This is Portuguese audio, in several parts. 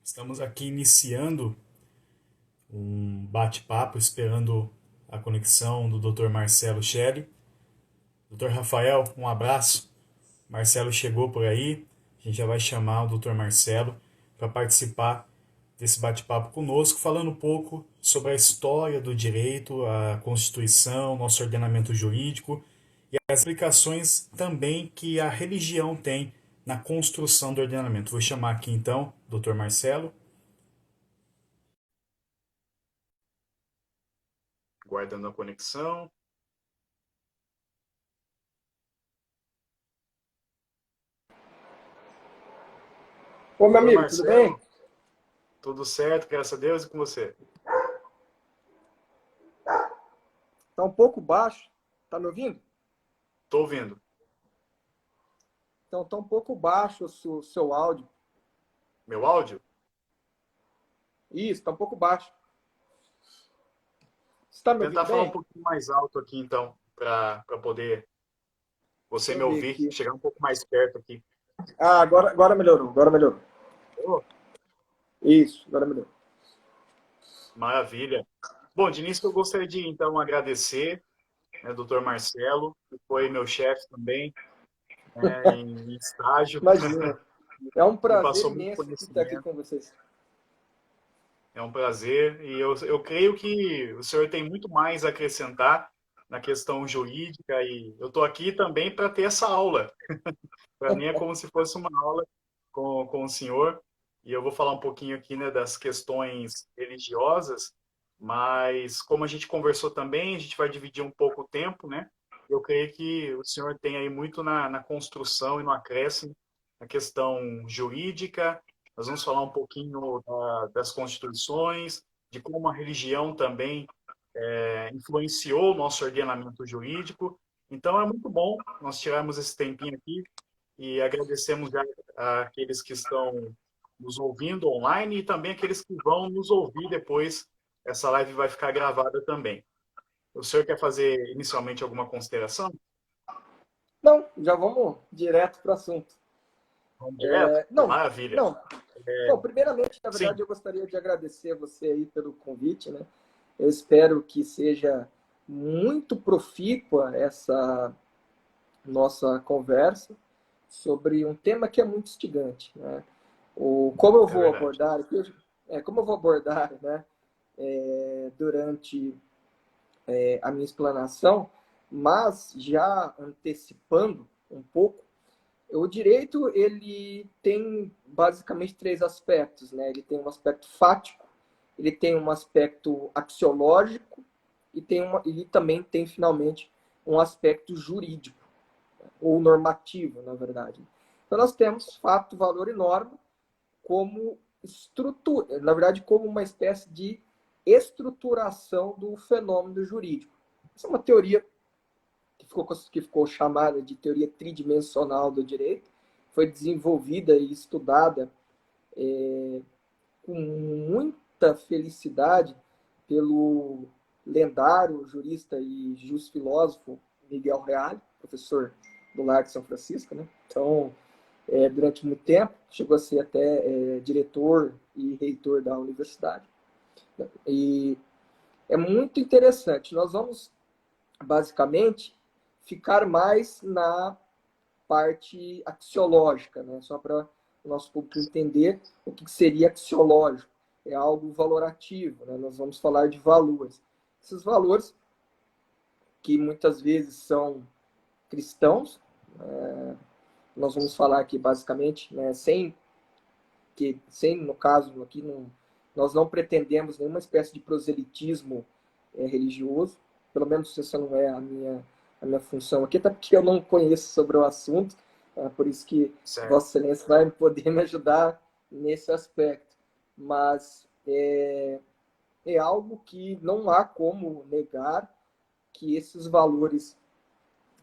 Estamos aqui iniciando um bate-papo, esperando a conexão do Dr. Marcelo Shelley. Dr. Rafael, um abraço. Marcelo chegou por aí, a gente já vai chamar o Dr. Marcelo para participar desse bate-papo conosco, falando um pouco sobre a história do direito, a Constituição, nosso ordenamento jurídico e as implicações também que a religião tem na construção do ordenamento. Vou chamar aqui então o Dr. Marcelo. Guardando a conexão. Ô, meu Doutor amigo, tudo bem? Marcelo, tudo certo, graças a Deus, e com você? Tá um pouco baixo. Tá me ouvindo? Tô ouvindo. Então, tá um pouco baixo o seu áudio. Meu áudio? Isso, tá um pouco baixo. Você tá Vou me ouvindo tentar falar um bem? pouquinho mais alto aqui, então, para poder você Deixa me eu ver ouvir, aqui. chegar um pouco mais perto aqui. Ah, agora melhorou, agora melhorou. Oh, Isso, agora melhorou. maravilha. Bom, de início eu gostaria de, então, agradecer, né, doutor Marcelo, que foi meu chefe também, né, em estágio, Imagina. É um me prazer passou muito imenso aqui estar aqui conhecimento. com vocês. É um prazer e eu creio que o senhor tem muito mais a acrescentar na questão jurídica e eu estou aqui também para ter essa aula. Para mim é como se fosse uma aula com o senhor e eu vou falar um pouquinho aqui, né, das questões religiosas, mas como a gente conversou também, a gente vai dividir um pouco o tempo, né? Eu creio que o senhor tem aí muito na construção e no acréscimo, na questão jurídica. Nós vamos falar um pouquinho das constituições, de como a religião também influenciou o nosso ordenamento jurídico. Então é muito bom nós tirarmos esse tempinho aqui e agradecemos já àqueles que estão nos ouvindo online e também aqueles que vão nos ouvir depois. Essa live vai ficar gravada também. O senhor quer fazer inicialmente alguma consideração? Não, já vamos direto para o assunto. Vamos direto? Não, Maravilha. não. Bom, primeiramente, na Sim, verdade, eu gostaria de agradecer você aí pelo convite, né? Eu espero que seja muito profícua essa nossa conversa sobre um tema que é muito instigante, né? Como eu é vou verdade. abordar como eu vou abordar, né, durante a minha explanação, mas já antecipando um pouco, o direito ele tem basicamente três aspectos, né? Ele tem um aspecto fático, ele tem um aspecto axiológico e também tem finalmente um aspecto jurídico ou normativo, na verdade. Então nós temos fato, valor e norma como estrutura, na verdade, como uma espécie de estruturação do fenômeno jurídico. Essa é uma teoria que ficou chamada de teoria tridimensional do direito, foi desenvolvida e estudada com muita felicidade pelo lendário jurista e filósofo Miguel Reale, professor do Largo de São Francisco, né? Então, durante muito tempo, chegou a ser até diretor e reitor da universidade. E é muito interessante. Nós vamos, basicamente, ficar mais na parte axiológica, né? Só para o nosso público entender o que seria axiológico. É algo valorativo, né? Nós vamos falar de valores. Esses valores, que muitas vezes são cristãos, nós vamos falar aqui basicamente, né, sem no caso aqui não, nós não pretendemos nenhuma espécie de proselitismo religioso, pelo menos essa não é a minha função aqui, até porque eu não conheço sobre o assunto, por isso que Certo. Vossa Excelência vai poder me ajudar nesse aspecto. Mas é algo que não há como negar que esses valores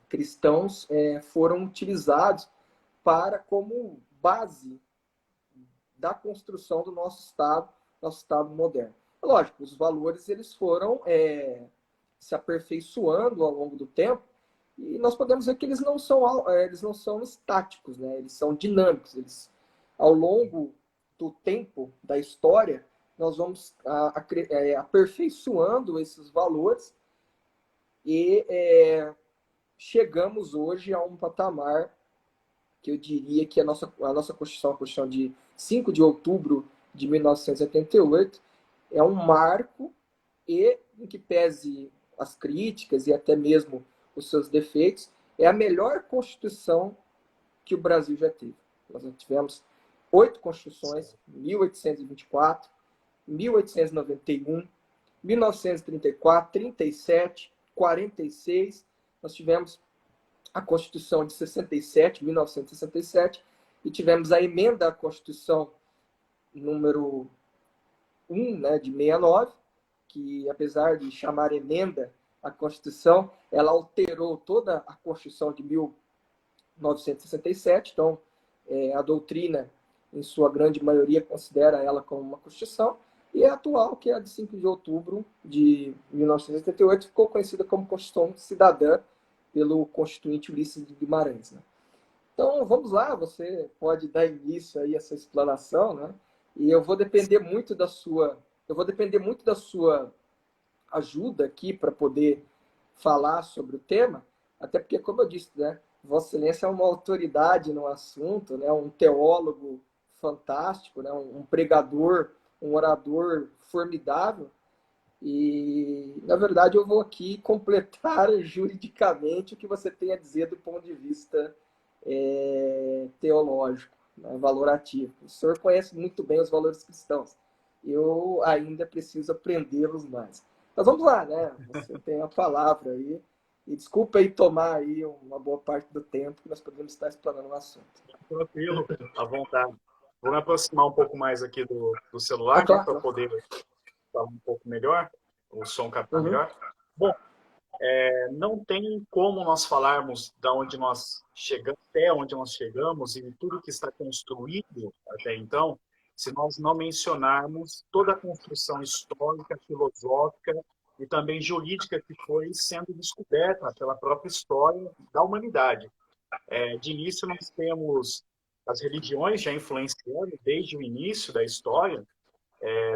cristãos foram utilizados para como base da construção do nosso Estado moderno. Lógico, os valores eles foram se aperfeiçoando ao longo do tempo e nós podemos ver que eles não são estáticos, né? Eles são dinâmicos. Eles, ao longo do tempo, da história, nós vamos aperfeiçoando esses valores e chegamos hoje a um patamar que eu diria que a nossa Constituição, a Constituição de 5 de outubro de 1988, é um marco e, em que pese as críticas e até mesmo os seus defeitos, é a melhor Constituição que o Brasil já teve. Nós já tivemos 8 constituições, 1824, 1891, 1934, 37, 46. Nós tivemos a Constituição de 67, 1967, e tivemos a emenda à Constituição número 1, né, de 69, que, apesar de chamar emenda à Constituição, ela alterou toda a Constituição de 1967. Então, a doutrina, em sua grande maioria, considera ela como uma Constituição, e a atual, que é a de 5 de outubro de 1988, ficou conhecida como Constituição Cidadã pelo Constituinte Ulisses de Guimarães, né? Então, vamos lá, você pode dar início aí a essa explanação, né? E eu vou depender muito da sua ajuda aqui para poder falar sobre o tema, até porque, como eu disse, né, Vossa Excelência é uma autoridade no assunto, né, um teólogo fantástico, né, um pregador, um orador formidável. E, na verdade, eu vou aqui completar juridicamente o que você tem a dizer do ponto de vista teológico, né, valorativo. O senhor conhece muito bem os valores cristãos. Eu ainda preciso aprendê-los mais. Mas vamos lá, né? Você tem a palavra aí. E desculpa aí tomar aí uma boa parte do tempo que nós podemos estar explanando o assunto. Tranquilo, à vontade. Vou me aproximar um pouco mais aqui do celular, claro, para poder falar um pouco melhor, o som captar melhor. Bom, não tem como nós falarmos de onde nós chegamos, até onde nós chegamos e tudo que está construído até então, se nós não mencionarmos toda a construção histórica, filosófica e também jurídica que foi sendo descoberta pela própria história da humanidade. De início, nós temos as religiões já influenciando desde o início da história,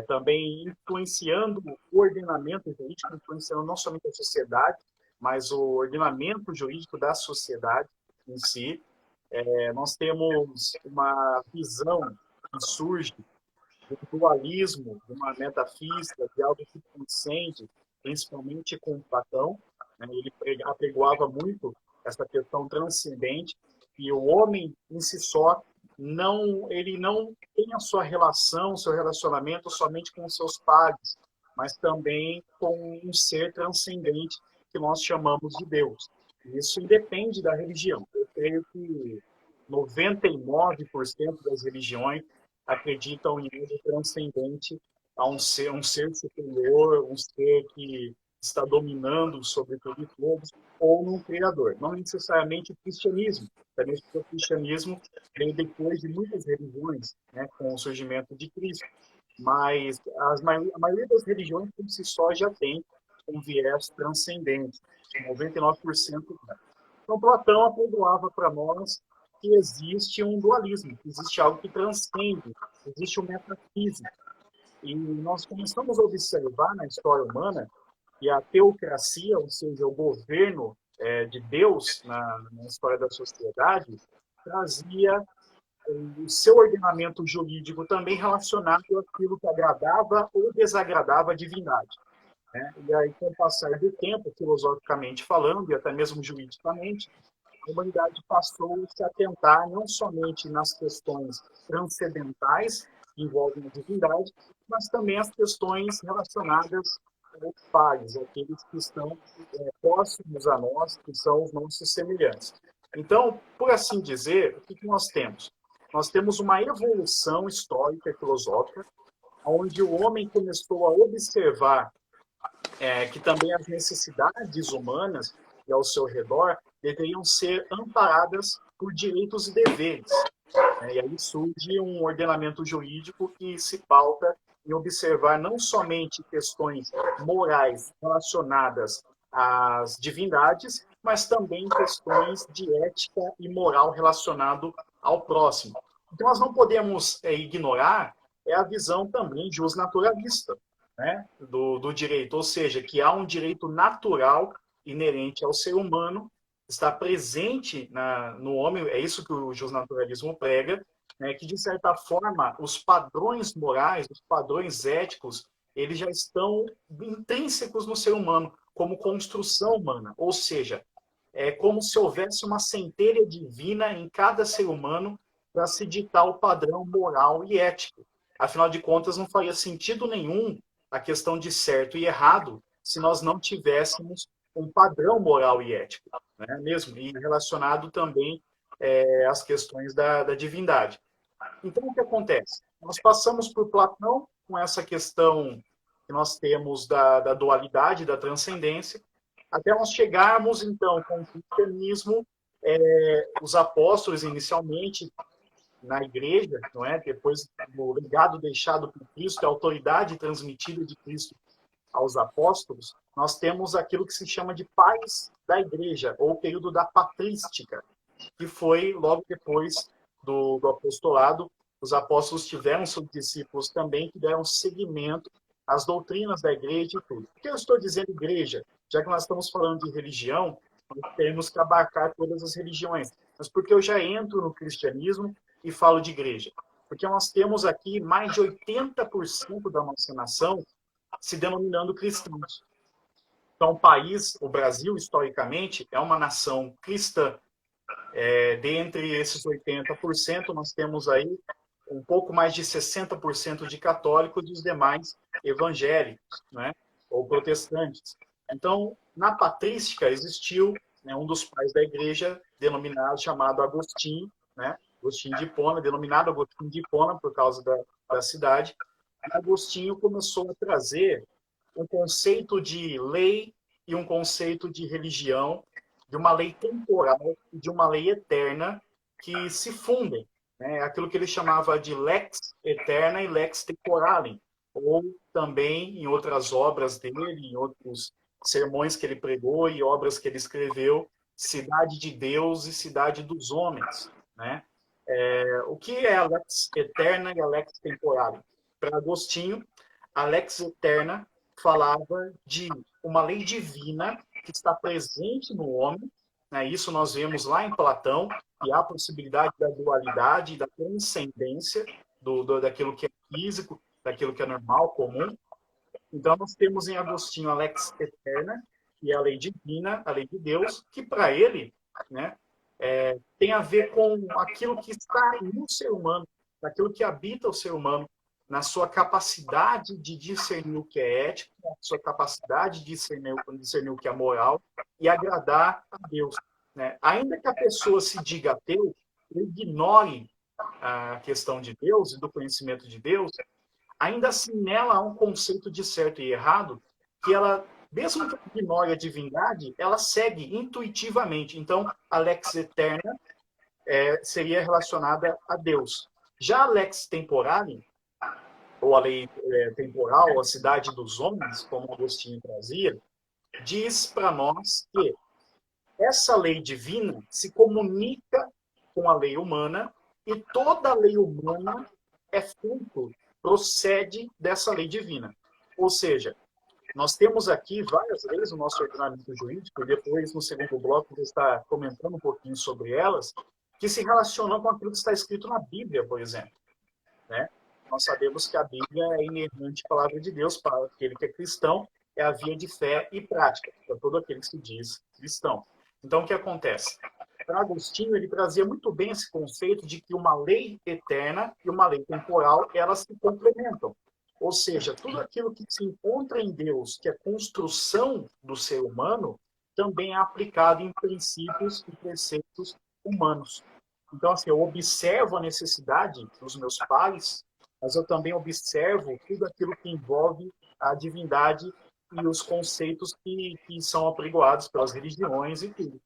também influenciando o ordenamento jurídico, influenciando não somente a sociedade, mas o ordenamento jurídico da sociedade em si. Nós temos uma visão que surge do dualismo, de uma metafísica, de algo que transcende, principalmente com Platão, né? Ele apregoava muito essa questão transcendente, e o homem em si só ele não tem a sua relação, seu relacionamento somente com os seus pares, mas também com um ser transcendente que nós chamamos de Deus. Isso independe da religião. Eu creio que 99% das religiões acreditam em algo transcendente, a um ser superior, um ser que está dominando sobre tudo e todos, ou num criador. Não necessariamente o cristianismo. Também o cristianismo veio depois de muitas religiões, né, com o surgimento de Cristo. Mas a maioria das religiões, por si só, já tem um viés transcendente. 99%. Então, Platão apregoava para nós que existe um dualismo, que existe algo que transcende, existe uma metafísica. E nós começamos a observar na história humana que a teocracia, ou seja, o governo de Deus na história da sociedade, trazia o seu ordenamento jurídico também relacionado àquilo que agradava ou desagradava a divindade, né? E aí, com o passar do tempo, filosoficamente falando, e até mesmo juridicamente, a humanidade passou a se atentar não somente nas questões transcendentais que envolvem a divindade, mas também as questões relacionadas aos pares, aqueles que estão próximos a nós, que são os nossos semelhantes. Então, por assim dizer, o que nós temos? Nós temos uma evolução histórica e filosófica, onde o homem começou a observar que também as necessidades humanas e ao seu redor deveriam ser amparadas por direitos e deveres. E aí surge um ordenamento jurídico que se pauta em observar não somente questões morais relacionadas às divindades, mas também questões de ética e moral relacionado ao próximo. O que nós não podemos ignorar é a visão também justnaturalista, né, do direito, ou seja, que há um direito natural inerente ao ser humano, está presente no homem, é isso que o justnaturalismo prega, né, que, de certa forma, os padrões morais, os padrões éticos, eles já estão intrínsecos no ser humano, como construção humana, ou seja, é como se houvesse uma centelha divina em cada ser humano para se ditar o padrão moral e ético. Afinal de contas, não faria sentido nenhum a questão de certo e errado se nós não tivéssemos um padrão moral e ético, né? Mesmo, e relacionado também às questões da divindade. Então, o que acontece? Nós passamos por Platão com essa questão que nós temos da dualidade, da transcendência, até nós chegarmos, então, com o cristianismo, os apóstolos, inicialmente, na igreja, não é? Depois do legado deixado por Cristo, a autoridade transmitida de Cristo aos apóstolos, nós temos aquilo que se chama de pais da igreja, ou o período da patrística, que foi logo depois do apostolado. Os apóstolos tiveram seus discípulos também que deram seguimento às doutrinas da igreja e tudo. Por que eu estou dizendo igreja? Já que nós estamos falando de religião, nós temos que abarcar todas as religiões. Mas porque eu já entro no cristianismo e falo de igreja? Porque nós temos aqui mais de 80% da nossa nação se denominando cristãos. Então, o país, o Brasil, historicamente, é uma nação cristã. Dentre esses 80%, nós temos aí um pouco mais de 60% de católicos e os demais evangélicos, né, ou protestantes. Então, na patrística existiu, né, um dos pais da igreja, denominado, chamado Agostinho, né, Agostinho de Hipona, denominado Agostinho de Hipona por causa da cidade. E Agostinho começou a trazer um conceito de lei e um conceito de religião, de uma lei temporal e de uma lei eterna que se fundem, né? Aquilo que ele chamava de lex eterna e lex temporalem, ou também em outras obras dele, em outros sermões que ele pregou e obras que ele escreveu, cidade de Deus e cidade dos homens, né? O que é a lex eterna e a lex temporalem? Para Agostinho, a lex eterna falava de uma lei divina que está presente no homem, né? Isso nós vemos lá em Platão, que há a possibilidade da dualidade, da transcendência daquilo que é físico, daquilo que é normal, comum. Então, nós temos em Agostinho a lex eterna, que é a lei divina, a lei de Deus, que para ele, né, tem a ver com aquilo que está no ser humano, aquilo que habita o ser humano, na sua capacidade de discernir o que é ético, na sua capacidade de discernir o que é moral e agradar a Deus, né? Ainda que a pessoa se diga ateu, ignore a questão de Deus e do conhecimento de Deus, ainda assim nela há um conceito de certo e errado que ela, mesmo que ignore a divindade, ela segue intuitivamente. Então, a lex eterna seria relacionada a Deus. Já a lex temporale, ou a lei temporal, a cidade dos homens, como Agostinho trazia, diz para nós que essa lei divina se comunica com a lei humana e toda a lei humana é fruto, procede dessa lei divina. Ou seja, nós temos aqui várias leis no nosso ordenamento jurídico, e depois, no segundo bloco, eu vou estar comentando um pouquinho sobre elas, que se relacionam com aquilo que está escrito na Bíblia, por exemplo, né? Nós sabemos que a Bíblia é inerrante palavra de Deus para aquele que é cristão, é a via de fé e prática, para todo aquele que se diz cristão. Então, o que acontece? Para Agostinho, ele trazia muito bem esse conceito de que uma lei eterna e uma lei temporal, elas se complementam. Ou seja, tudo aquilo que se encontra em Deus, que é construção do ser humano, também é aplicado em princípios e preceitos humanos. Então, assim, eu observo a necessidade dos meus pais, mas eu também observo tudo aquilo que envolve a divindade e os conceitos que são apregoados pelas religiões e tudo.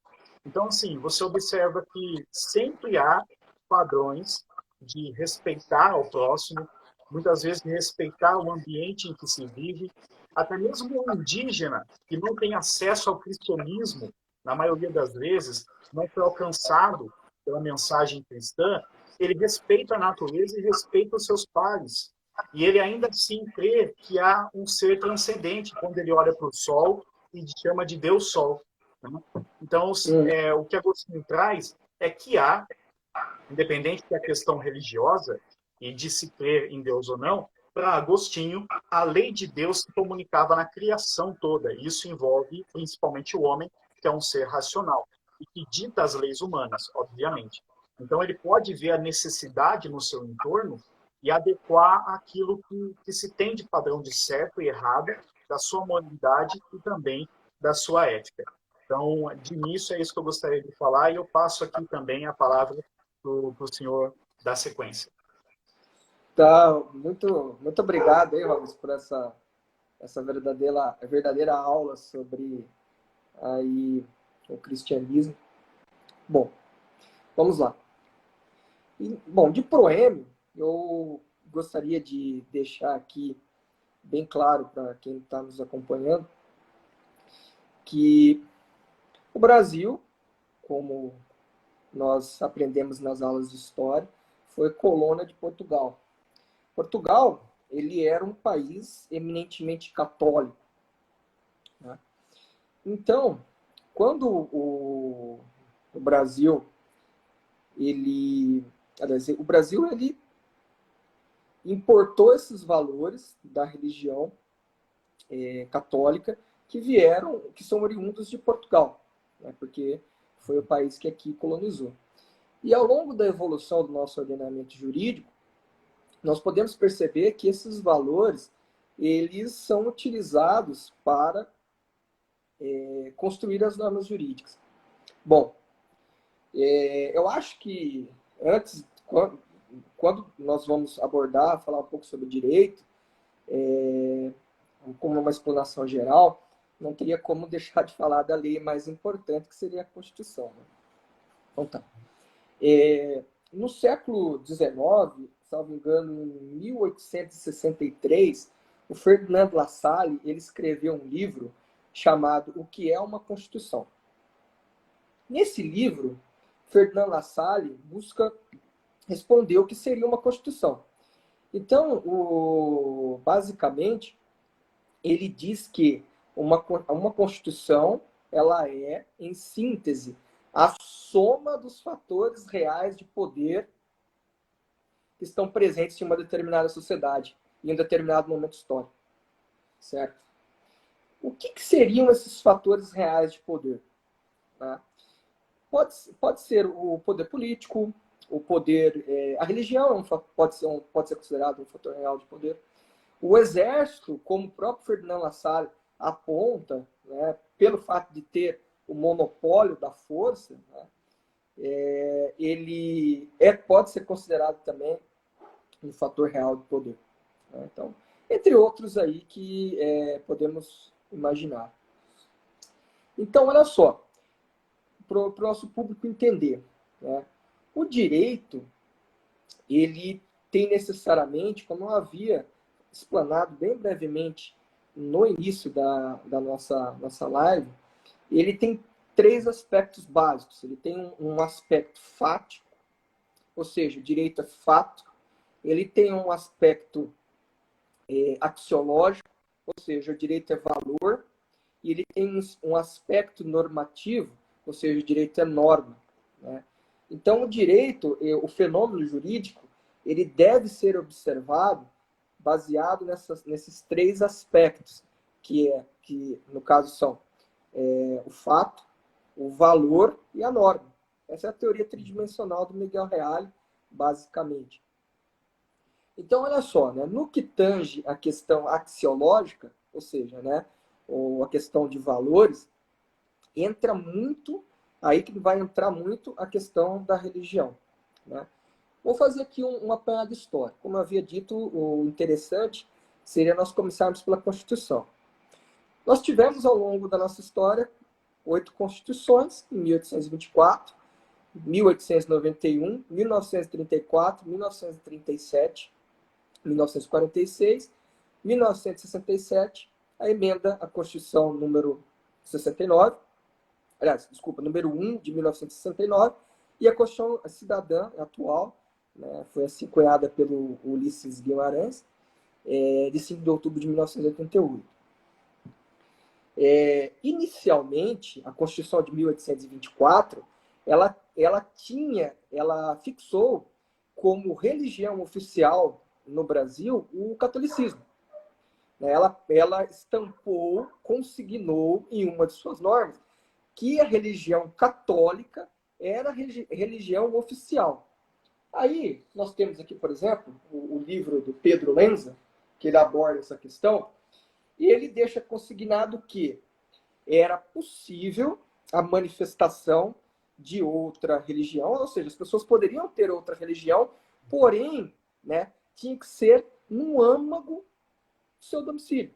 Então, assim, você observa que sempre há padrões de respeitar ao próximo, muitas vezes de respeitar o ambiente em que se vive, até mesmo o indígena, que não tem acesso ao cristianismo, na maioria das vezes, não foi alcançado pela mensagem cristã, ele respeita a natureza e respeita os seus pares. E ele ainda assim crê que há um ser transcendente quando ele olha para o Sol e chama de Deus Sol. Né? Então, o que Agostinho traz é que há, independente da questão religiosa e de se crer em Deus ou não, para Agostinho, a lei de Deus se comunicava na criação toda. Isso envolve principalmente o homem, que é um ser racional e que dita as leis humanas, obviamente. Então, ele pode ver a necessidade no seu entorno e adequar aquilo que se tem de padrão de certo e errado, da sua moralidade e também da sua ética. Então, de início, é isso que eu gostaria de falar, e eu passo aqui também a palavra para o senhor dar sequência. Tá, muito obrigado aí, Robson, por essa verdadeira aula sobre aí o cristianismo. Bom, vamos lá. Bom, de proêmio, eu gostaria de deixar aqui bem claro para quem está nos acompanhando que o Brasil, como nós aprendemos nas aulas de história, foi colônia de Portugal. Portugal, ele era um país eminentemente católico. Né? Então, quando o Brasil, ele importou esses valores da religião católica que são oriundos de Portugal, né? Porque foi o país que aqui colonizou. E ao longo da evolução do nosso ordenamento jurídico, nós podemos perceber que esses valores eles são utilizados para construir as normas jurídicas. Bom, eu acho que antes, quando nós vamos falar um pouco sobre direito, como uma explanação geral, não teria como deixar de falar da lei mais importante, que seria a Constituição. Né? Então tá. No século XIX, salvo engano, em 1863, o Ferdinand Lassalle ele escreveu um livro chamado O que é uma Constituição. Nesse livro, Ferdinand Lassalle busca responder o que seria uma Constituição. Então, basicamente, ele diz que uma Constituição ela é, em síntese, a soma dos fatores reais de poder que estão presentes em uma determinada sociedade, em um determinado momento histórico. Certo? O que seriam esses fatores reais de poder? Tá? Pode ser o poder político, o poder... a religião pode ser considerado um fator real de poder. O exército, como o próprio Ferdinand Lassalle aponta, né, pelo fato de ter o monopólio da força, né, ele pode ser considerado também um fator real de poder. Né? Então, entre outros aí que podemos imaginar. Então, olha só, para o nosso público entender, né, o direito, ele tem necessariamente, como eu havia explanado bem brevemente no início da nossa live, ele tem três aspectos básicos. Ele tem um aspecto fático, ou seja, o direito é fato. Ele tem um aspecto axiológico, ou seja, o direito é valor. E ele tem um aspecto normativo, ou seja, o direito é norma. Né? Então, o direito, o fenômeno jurídico, ele deve ser observado baseado nesses três aspectos, que no caso são o fato, o valor e a norma. Essa é a teoria tridimensional do Miguel Reale, basicamente. Então, olha só, né? No que tange a questão axiológica, ou seja, né, ou a questão de valores, entra muito, aí que vai entrar muito a questão da religião. Né? Vou fazer aqui um apanhado histórico. Como eu havia dito, o interessante seria nós começarmos pela Constituição. Nós tivemos, ao longo da nossa história, 8 constituições, em 1824, 1891, 1934, 1937, 1946, 1967, a emenda à Constituição número 69, número 1 de 1969, e a Constituição Cidadã atual, né? Foi assim cunhada pelo Ulisses Guimarães, de 5 de outubro de 1988. Inicialmente, a Constituição de 1824, ela fixou como religião oficial no Brasil o catolicismo. Ela estampou, consignou em uma de suas normas que a religião católica era a religião oficial. Aí, nós temos aqui, por exemplo, o livro do Pedro Lenza, que ele aborda essa questão, e ele deixa consignado que era possível a manifestação de outra religião, ou seja, as pessoas poderiam ter outra religião, porém, né, tinha que ser no âmago do seu domicílio.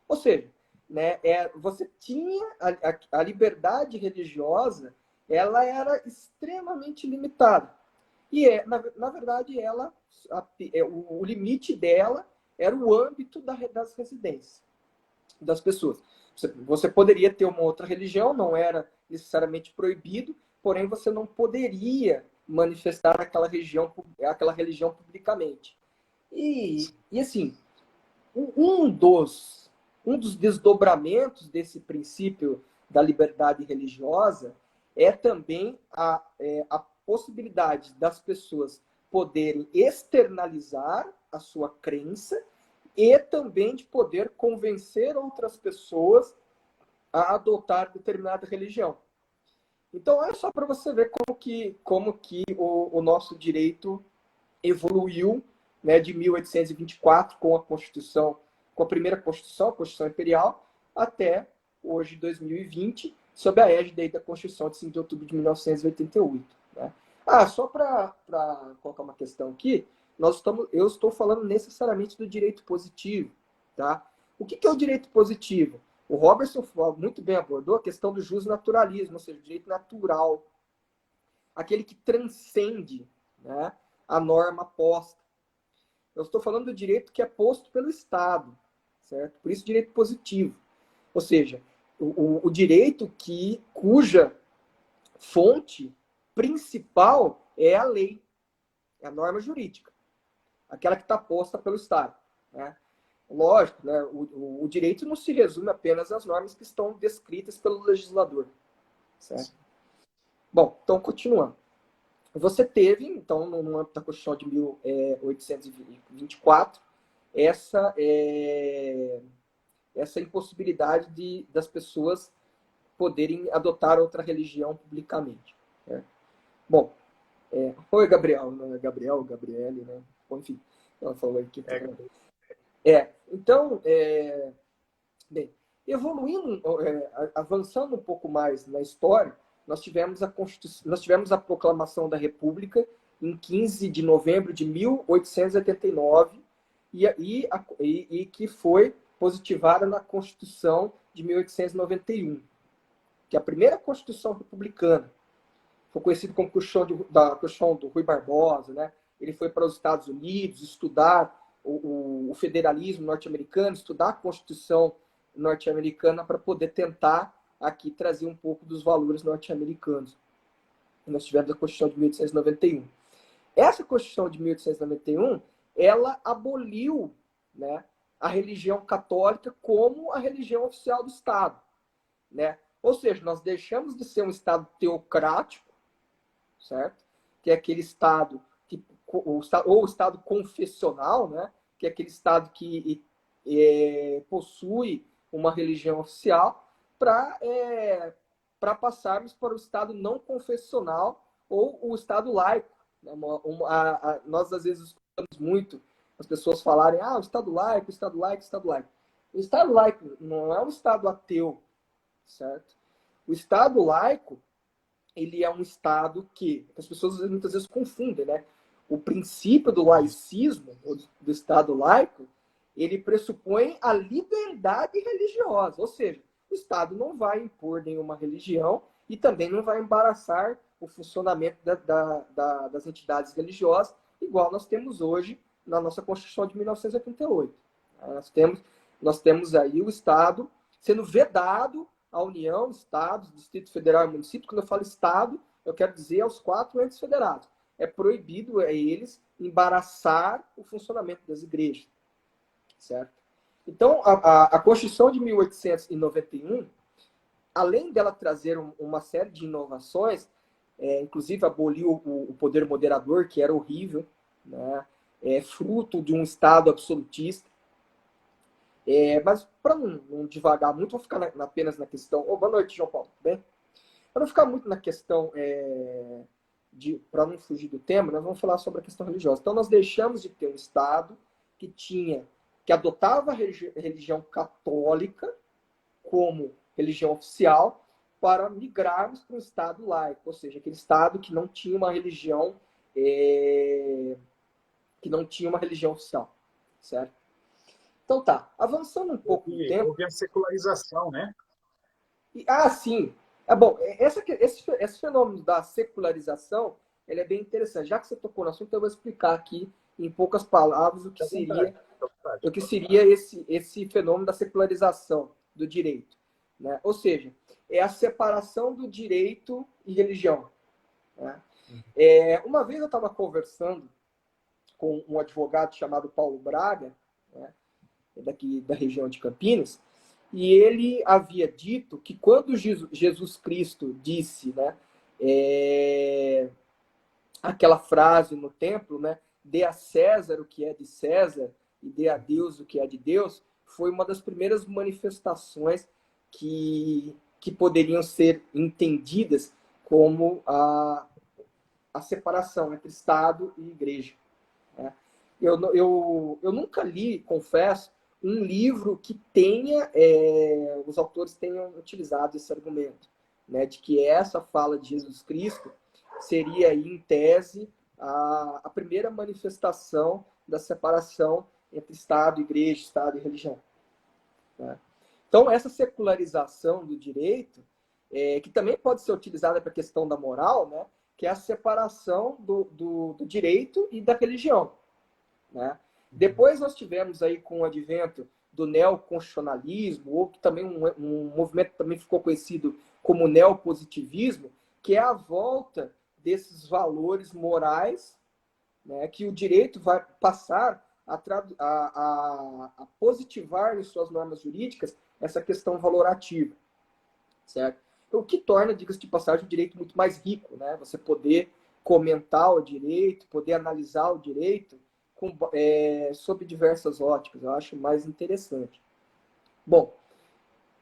Ou seja, né, você tinha a liberdade religiosa, ela era extremamente limitada. E, na verdade, o limite dela era o âmbito das residências das pessoas. Você poderia ter uma outra religião, não era necessariamente proibido, porém você não poderia manifestar aquela religião publicamente. E assim, um dos desdobramentos desse princípio da liberdade religiosa é também a possibilidade das pessoas poderem externalizar a sua crença e também de poder convencer outras pessoas a adotar determinada religião. Então, é só para você ver como que o nosso direito evoluiu, né, de 1824 com a Constituição, com a primeira Constituição, a Constituição Imperial, até hoje, 2020, sob a égide da Constituição de 5 de outubro de 1988. Né? Só para colocar uma questão aqui, eu estou falando necessariamente do direito positivo. Tá? O que é o direito positivo? O Robertson muito bem abordou a questão do justnaturalismo, ou seja, o direito natural. Aquele que transcende, né, a norma posta. Eu estou falando do direito que é posto pelo Estado, certo? Por isso, direito positivo. Ou seja, o direito cuja fonte principal é a lei, é a norma jurídica, aquela que está posta pelo Estado. Né? Lógico, né? O direito não se resume apenas às normas que estão descritas pelo legislador. Certo? Bom, então, continuando. Você teve, então, no âmbito da Constituição de 1824, essa impossibilidade das pessoas poderem adotar outra religião publicamente. Né? Bom, oi, Gabriel, não é Gabriele, né? Bom, enfim, ela falou aqui. Então, bem, evoluindo, avançando um pouco mais na história, nós tivemos a proclamação da República em 15 de novembro de 1889 e que foi positivada na Constituição de 1891, que é a primeira Constituição republicana. Foi conhecido como Constituição do Rui Barbosa, né? Ele foi para os Estados Unidos estudar o federalismo norte-americano, estudar a Constituição norte-americana para poder tentar aqui trazer um pouco dos valores norte-americanos. Nós tivemos a Constituição de 1891. Essa Constituição de 1891, ela aboliu, né, a religião católica como a religião oficial do Estado. Né? Ou seja, nós deixamos de ser um Estado teocrático, certo? Que é aquele Estado, ou o Estado confessional, né? Que é aquele Estado que possui uma religião oficial, para passarmos para o Estado não confessional ou o Estado laico. Né? Nós, às vezes, escutamos muito as pessoas falarem o Estado laico, Estado laico, Estado laico. O Estado laico não é um Estado ateu, certo? O Estado laico, ele é um Estado que as pessoas muitas vezes confundem, né? O princípio do laicismo, do Estado laico, ele pressupõe a liberdade religiosa, ou seja, o Estado não vai impor nenhuma religião e também não vai embaraçar o funcionamento das entidades religiosas, igual nós temos hoje na nossa Constituição de 1988. Nós temos aí o Estado sendo vedado à União, Estados, Distrito Federal e município. Quando eu falo Estado, eu quero dizer aos 4 entes federados. é proibido a eles embaraçar o funcionamento das igrejas, certo? Então, a Constituição de 1891, além dela trazer uma série de inovações, inclusive aboliu o poder moderador, que era horrível, né? Fruto de um Estado absolutista. Mas, para não divagar muito, vou ficar apenas na questão... boa noite, João Paulo, tudo bem? Para não ficar muito na questão, para não fugir do tema, nós vamos falar sobre a questão religiosa. Então, nós deixamos de ter um Estado que adotava a religião católica como religião oficial, para migrarmos para um Estado laico, ou seja, aquele Estado que não tinha uma religião oficial, certo? Então tá, avançando um pouco no tempo... Houve a secularização, né? Sim. Bom, esse fenômeno da secularização, ele é bem interessante. Já que você tocou no assunto, eu vou explicar aqui, em poucas palavras, o que seria esse fenômeno da secularização do direito, né? Ou seja, é a separação do direito e religião, né? Uma vez eu estava conversando com um advogado chamado Paulo Braga, né, daqui da região de Campinas, e ele havia dito que quando Jesus Cristo disse, né, aquela frase no templo, né, dê a César o que é de César e dê a Deus o que é de Deus, foi uma das primeiras manifestações que poderiam ser entendidas como a separação entre Estado e Igreja, né? Eu nunca li, confesso, um livro que os autores tenham utilizado esse argumento, né, de que essa fala de Jesus Cristo seria, aí, em tese, a primeira manifestação da separação entre Estado, Igreja, Estado e religião, né? Então, essa secularização do direito, que também pode ser utilizada para a questão da moral, né, que é a separação do direito e da religião, né? Depois nós tivemos aí, com o advento do neoconstitucionalismo, ou que também um movimento que também ficou conhecido como neopositivismo, que é a volta desses valores morais, né, que o direito vai passar a positivar em suas normas jurídicas essa questão valorativa, certo? O que torna, diga-se de passagem, o direito muito mais rico, né? Você poder comentar o direito, poder analisar o direito sob diversas óticas. Eu acho mais interessante. Bom,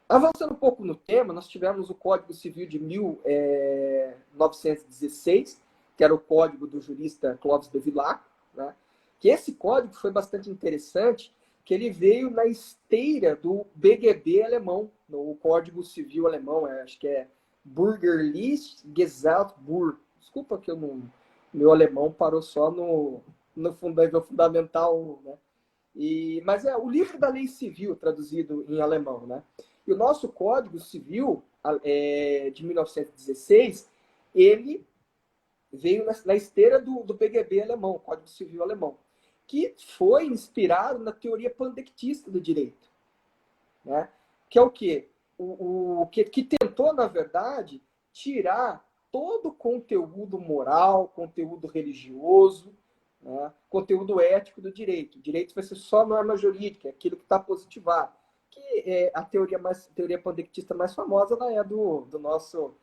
avançando um pouco no tema, nós tivemos o Código Civil de 1916, que era o código do jurista Clovis Bevilacqua, né? Que esse código foi bastante interessante, que ele veio na esteira do BGB alemão, no Código Civil alemão, acho que é Bürgerliches Gesetzbuch. Desculpa que meu alemão parou só no fundamental, né? Mas é o livro da lei civil, traduzido em alemão, né? E o nosso Código Civil de 1916, ele veio na esteira do BGB alemão, Código Civil alemão, que foi inspirado na teoria pandectista do direito, né? Que é o quê? Que tentou, na verdade, tirar todo o conteúdo moral, conteúdo religioso, né, conteúdo ético do direito. O direito vai ser só norma jurídica, aquilo que está positivado. Que a teoria pandectista mais famosa, ela é do nosso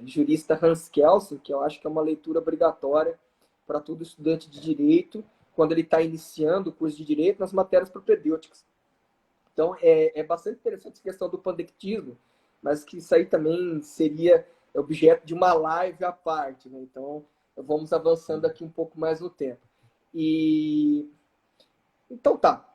jurista Hans Kelsen, que eu acho que é uma leitura obrigatória para todo estudante de direito, quando ele está iniciando o curso de direito nas matérias propedêuticas. Então, é bastante interessante essa questão do pandectismo, mas que isso aí também seria objeto de uma live à parte, né? Então, vamos avançando aqui um pouco mais no tempo. Então, tá.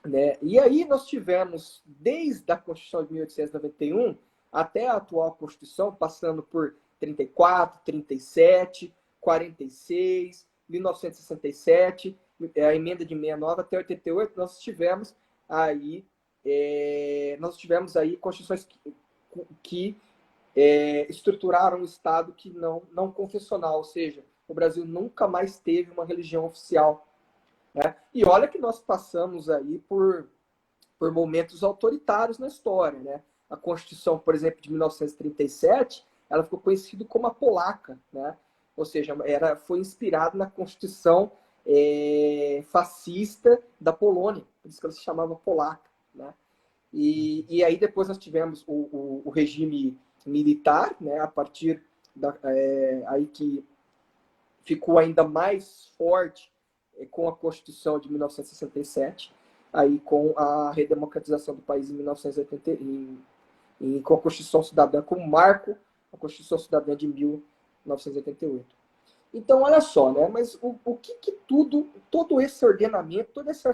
Né? E aí nós tivemos, desde a Constituição de 1891 até a atual Constituição, passando por 34, 37, 46, 1967, a emenda de 69 até 88, nós tivemos aí constituições que estruturaram um Estado que não confessional, ou seja, o Brasil nunca mais teve uma religião oficial, né? E olha que nós passamos aí por momentos autoritários na história, né? A Constituição, por exemplo, de 1937, ela ficou conhecida como a polaca, né? ou seja, foi inspirado na Constituição fascista da Polônia, por isso que ela se chamava polaca, né? E aí depois nós tivemos o regime militar, né? A partir aí que ficou ainda mais forte com a Constituição de 1967, aí com a redemocratização do país em 1980, com a Constituição Cidadã como marco, a Constituição Cidadã de 1988. Então, olha só, né? Mas o que todo esse ordenamento, todo esse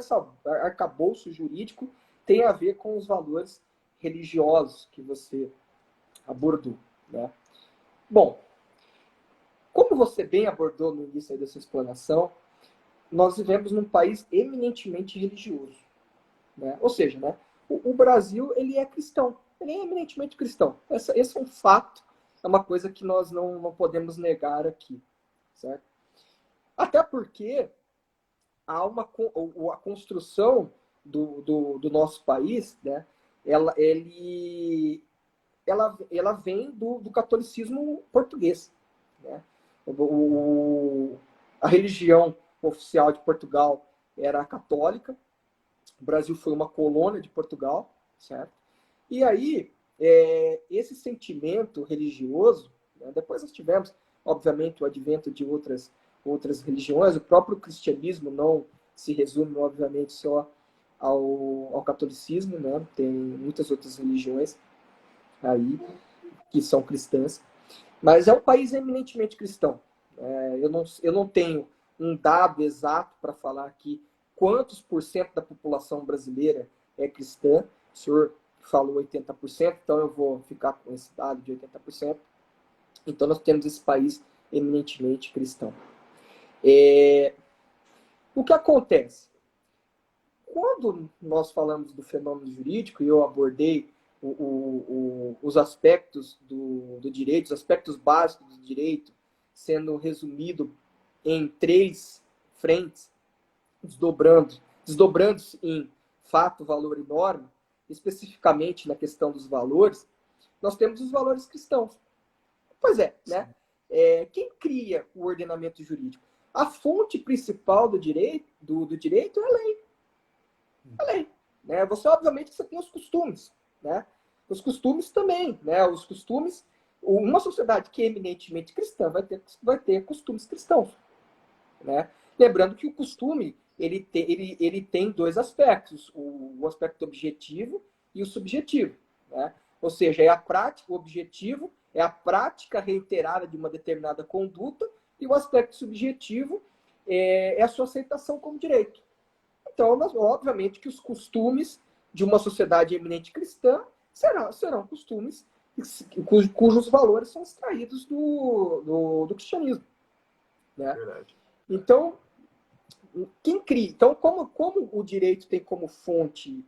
arcabouço jurídico tem a ver com os valores religiosos que você abordou, né? Bom, como você bem abordou no início dessa explanação, nós vivemos num país eminentemente religioso, né? Ou seja, né, o Brasil ele é cristão, ele é eminentemente cristão. Esse é um fato, é uma coisa que nós não podemos negar aqui, certo? Até porque há a construção do nosso país, né? Ela vem do catolicismo português, né? A religião oficial de Portugal era a católica. O Brasil foi uma colônia de Portugal, certo? E aí, esse sentimento religioso, né? Depois nós tivemos, obviamente, o advento de outras religiões. O próprio cristianismo não se resume, obviamente, só ao catolicismo, né? Tem muitas outras religiões aí que são cristãs. Mas é um país eminentemente cristão. Eu não tenho um dado exato para falar aqui quantos por cento da população brasileira é cristã. O senhor falou 80%, então eu vou ficar com esse dado de 80%. Então nós temos esse país eminentemente cristão. O que acontece? Quando nós falamos do fenômeno jurídico, e eu abordei os aspectos do direito, os aspectos básicos do direito, sendo resumido em 3 frentes, desdobrando-se em fato, valor e norma, especificamente na questão dos valores, nós temos os valores cristãos. Pois é, né? Quem cria o ordenamento jurídico? A fonte principal do direito é a lei. A lei, né? Obviamente, você tem os costumes, né? Os costumes também, né? Os costumes, uma sociedade que é eminentemente cristã vai ter costumes cristãos, né? Lembrando que o costume ele tem 2 aspectos, o aspecto objetivo e o subjetivo, né? Ou seja, o objetivo é a prática reiterada de uma determinada conduta, e o aspecto subjetivo é a sua aceitação como direito. Então, obviamente que os costumes de uma sociedade eminente cristã serão costumes cujos valores são extraídos do cristianismo, né? Verdade. Então, quem cria? Então, como o direito tem como fonte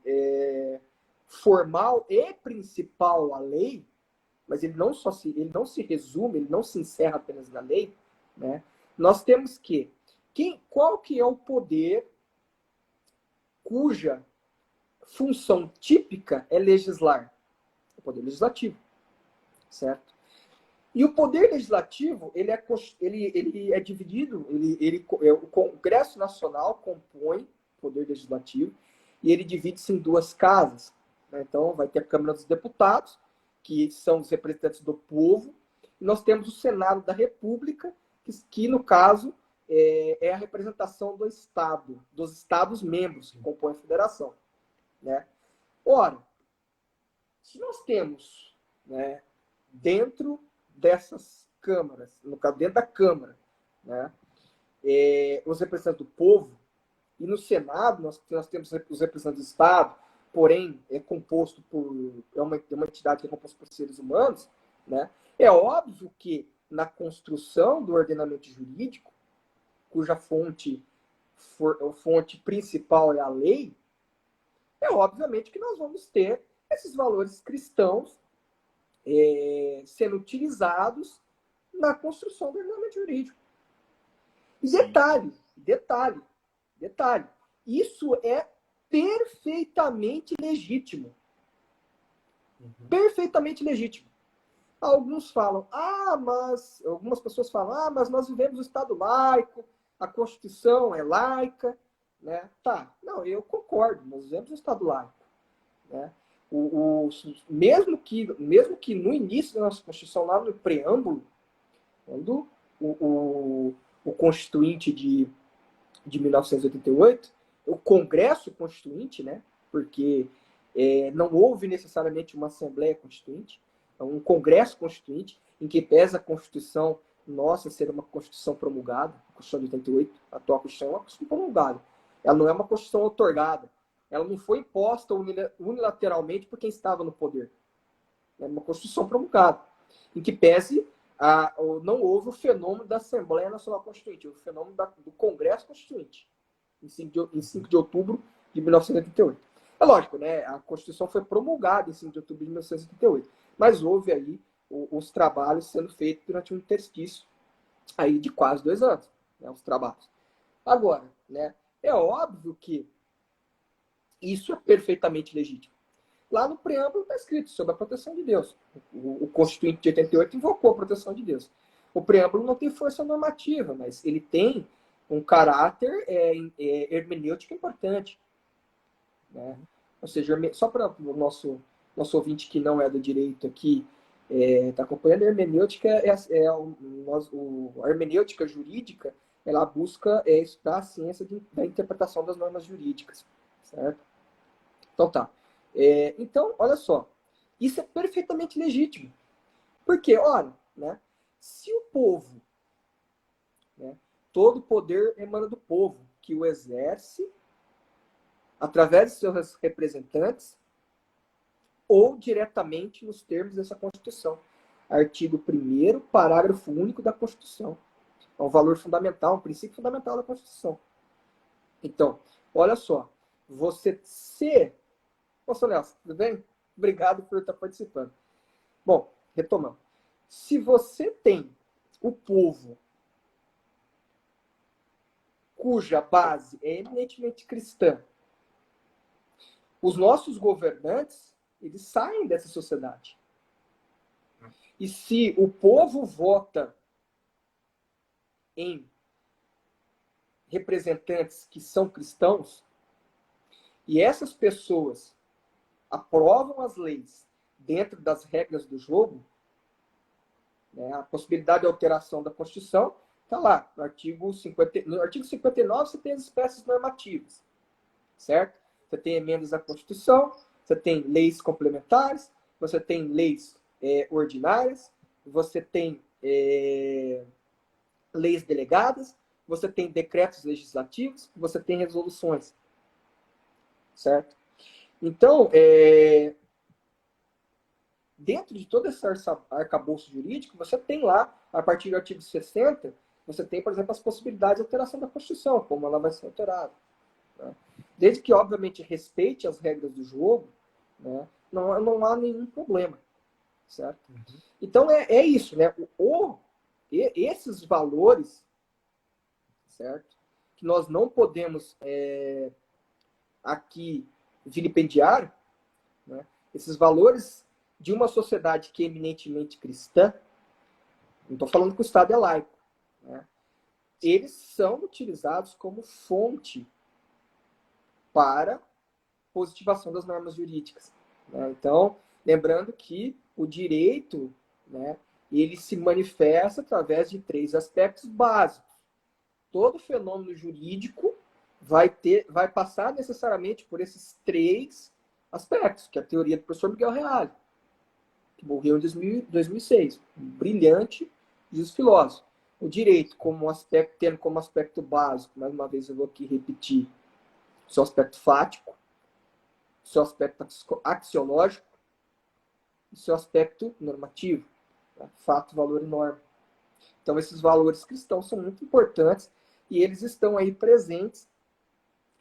formal e principal a lei, mas ele não se resume, ele não se encerra apenas na lei, né? Nós temos qual que é o poder cuja função típica é legislar? O poder legislativo, certo? E o poder legislativo, ele é dividido, o Congresso Nacional compõe o poder legislativo, e ele divide-se em 2 casas, né? Então, vai ter a Câmara dos Deputados, que são os representantes do povo, e nós temos o Senado da República, que no caso, é a representação do Estado, dos Estados-membros que compõem a federação, né? Ora, se nós temos, né, dentro dessas câmaras, no caso, dentro da Câmara, né, os representantes do povo, e no Senado nós temos os representantes do Estado, porém é uma entidade que é composta por seres humanos, né? É óbvio que na construção do ordenamento jurídico, cuja fonte principal é a lei, é obviamente que nós vamos ter esses valores cristãos sendo utilizados na construção do ordenamento jurídico. E detalhe, isso é perfeitamente legítimo. Perfeitamente legítimo. Alguns falam, mas algumas pessoas falam, mas nós vivemos um Estado laico, a Constituição é laica, né? Tá, não, eu concordo, nós vivemos um Estado laico, né? Mesmo que no início da nossa Constituição, lá no preâmbulo, quando o Constituinte de 1988, o Congresso Constituinte, né? Porque não houve necessariamente uma Assembleia Constituinte, é um Congresso Constituinte, em que pesa a Constituição nossa ser uma Constituição promulgada, a Constituição de 88, a atual Constituição é uma Constituição promulgada. Ela não é uma Constituição outorgada. Ela não foi imposta unilateralmente por quem estava no poder. É uma Constituição promulgada, em que pese não houve o fenômeno da Assembleia Nacional Constituinte, houve o fenômeno do Congresso Constituinte, em 5 de outubro de 1988. É lógico, né? A Constituição foi promulgada em 5 de outubro de 1988, mas houve aí os trabalhos sendo feitos durante um interstício aí de quase 2 anos, né? Os trabalhos. Agora, né? É óbvio que isso é perfeitamente legítimo. Lá no preâmbulo está escrito sobre a proteção de Deus. O Constituinte de 88 invocou a proteção de Deus. O preâmbulo não tem força normativa, mas ele tem um caráter hermenêutico importante. Né? Ou seja, só para o nosso ouvinte que não é do direito aqui está acompanhando, a hermenêutica a hermenêutica jurídica, ela busca estudar a ciência da interpretação das normas jurídicas. Certo? Então tá. Então, olha só, isso é perfeitamente legítimo. Porque, olha, né, se o povo, né, todo o poder emana do povo, que o exerce através de seus representantes ou diretamente nos termos dessa Constituição. Artigo 1º, parágrafo único da Constituição. É um valor fundamental, um princípio fundamental da Constituição. Então, olha só, Nossa, Nelson, tudo bem? Obrigado por estar participando. Bom, retomando. Se você tem o povo cuja base é eminentemente cristã, os nossos governantes, eles saem dessa sociedade. E se o povo vota em representantes que são cristãos, e essas pessoas aprovam as leis dentro das regras do jogo, né, a possibilidade de alteração da Constituição está lá. No artigo 59 você tem as espécies normativas, certo? Você tem emendas à Constituição, você tem leis complementares, você tem leis ordinárias, você tem leis delegadas, você tem decretos legislativos, você tem resoluções, certo? Então, dentro de todo esse arcabouço jurídico, você tem lá, a partir do artigo 60, você tem, por exemplo, as possibilidades de alteração da Constituição, como ela vai ser alterada. Né? Desde que, obviamente, respeite as regras do jogo, né? Não há nenhum problema, certo? Uhum. Então, é isso, né? Esses valores, certo? Que nós não podemos aqui vilipendiar, né? Esses valores de uma sociedade que é eminentemente cristã, não estou falando que o Estado é laico, né? Eles são utilizados como fonte para positivação das normas jurídicas. Né? Então, lembrando que o direito, né, ele se manifesta através de 3 aspectos básicos. Todo fenômeno jurídico vai passar necessariamente por esses 3 aspectos, que é a teoria do professor Miguel Reale, que morreu em 2006, um brilhante filósofo. O direito, tendo como aspecto básico, mais uma vez eu vou aqui repetir, seu aspecto fático, seu aspecto axiológico e seu aspecto normativo, tá? Fato, valor e norma. Então, esses valores cristãos são muito importantes e eles estão aí presentes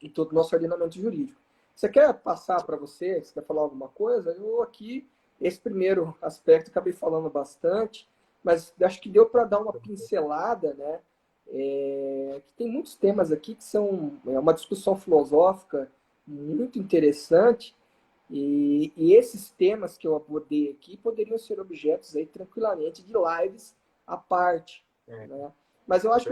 em todo o nosso ordenamento jurídico. Você quer passar para você? Você quer falar alguma coisa? Eu aqui, esse primeiro aspecto, acabei falando bastante, mas acho que deu para dar uma pincelada, né? Que tem muitos temas aqui que são uma discussão filosófica muito interessante E esses temas que eu abordei aqui poderiam ser objetos aí tranquilamente de lives à parte, É, né? Mas é verdade. eu acho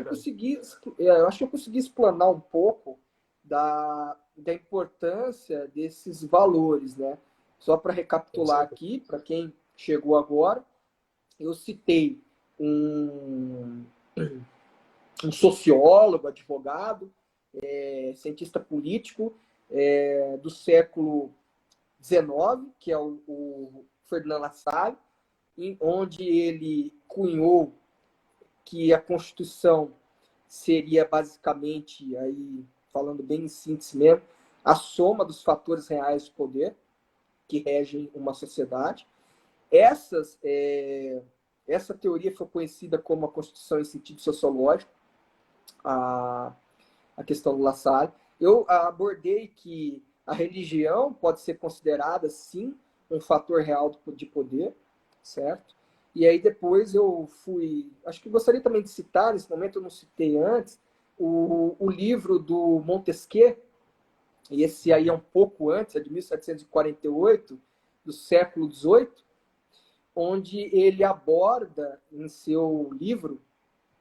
que eu consegui explanar um pouco da importância desses valores, né? Só para Com recapitular certeza. aqui, para quem chegou agora, eu citei um, um sociólogo, advogado, cientista político do século XIX, que é o Ferdinand Lassalle, onde ele cunhou que a Constituição seria basicamente, aí falando bem em síntese mesmo, a soma dos fatores reais de poder que regem uma sociedade. Essa teoria foi conhecida como a Constituição em sentido sociológico, a, a questão do Lassalle. Eu abordei que a religião pode ser considerada, sim, um fator real de poder, certo? E aí depois eu fui... Acho que gostaria também de citar, nesse momento eu não citei antes, o livro do Montesquieu, e esse aí é um pouco antes, é de 1748, do século XVIII, onde ele aborda em seu livro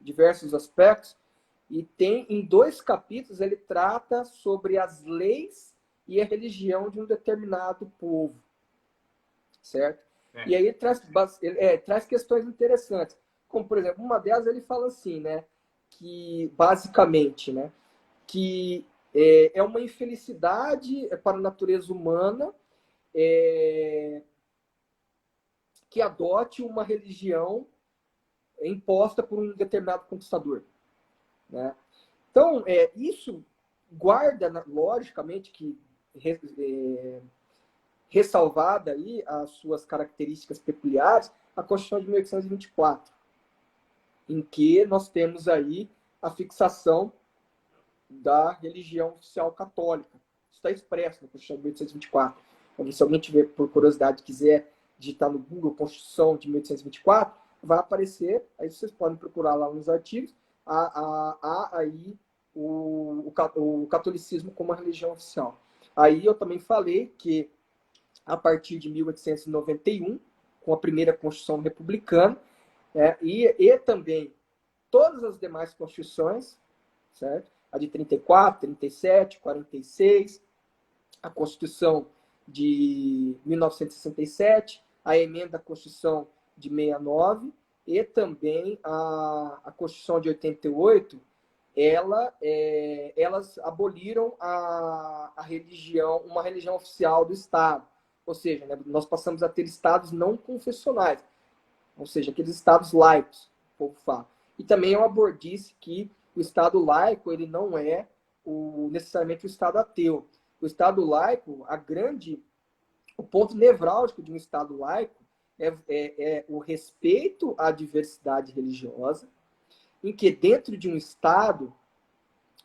diversos aspectos, e tem em 2 capítulos ele trata sobre as leis e a religião de um determinado povo, certo? E É, aí ele traz questões interessantes, como por exemplo, uma delas ele fala assim, né, que basicamente, né, que é uma infelicidade para a natureza humana é, que adote uma religião imposta por um determinado conquistador, né? Então, isso guarda, logicamente, que ressalvada aí as suas características peculiares, a Constituição de 1824, em que nós temos aí a fixação da religião oficial católica. Isso está expresso na Constituição de 1824. Se alguém tiver, por curiosidade, quiser digitar no Google Constituição de 1824, vai aparecer, aí vocês podem procurar lá nos artigos, há aí o catolicismo como a religião oficial. Aí eu também falei que a partir de 1891, com a primeira Constituição Republicana, e também todas as demais constituições, certo? A de 34, 37, 46, a Constituição de 1967, a emenda à Constituição de 69 e também a Constituição de 88, elas aboliram a religião, uma religião oficial do Estado. Ou seja, né, nós passamos a ter estados não confessionais, ou seja, aqueles estados laicos, o povo fala. E também eu abordisse que o Estado laico ele não é necessariamente o Estado ateu. O Estado laico, o ponto nevrálgico de um Estado laico é o respeito à diversidade religiosa, em que dentro de um Estado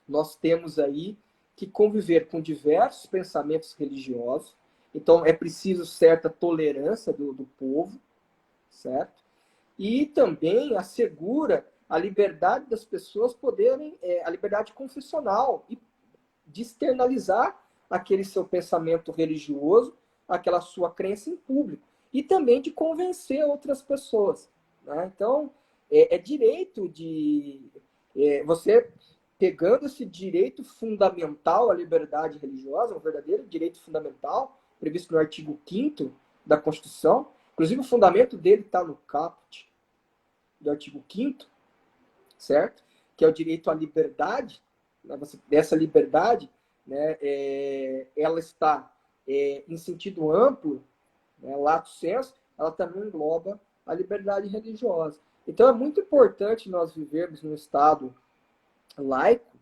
nós temos aí que conviver com diversos pensamentos religiosos. Então é preciso certa tolerância do povo, certo? E também assegura a liberdade das pessoas poderem, a liberdade confessional e de externalizar aquele seu pensamento religioso, aquela sua crença em público. E também de convencer outras pessoas. Né? Então, direito de. Você pegando esse direito fundamental à liberdade religiosa, um verdadeiro direito fundamental, previsto no artigo 5º da Constituição, inclusive o fundamento dele está no caput do artigo 5º, certo? Que é o direito à liberdade, né? Essa liberdade, né, ela está em sentido amplo, né, lato sensu, ela também engloba a liberdade religiosa. Então é muito importante nós vivermos num Estado laico,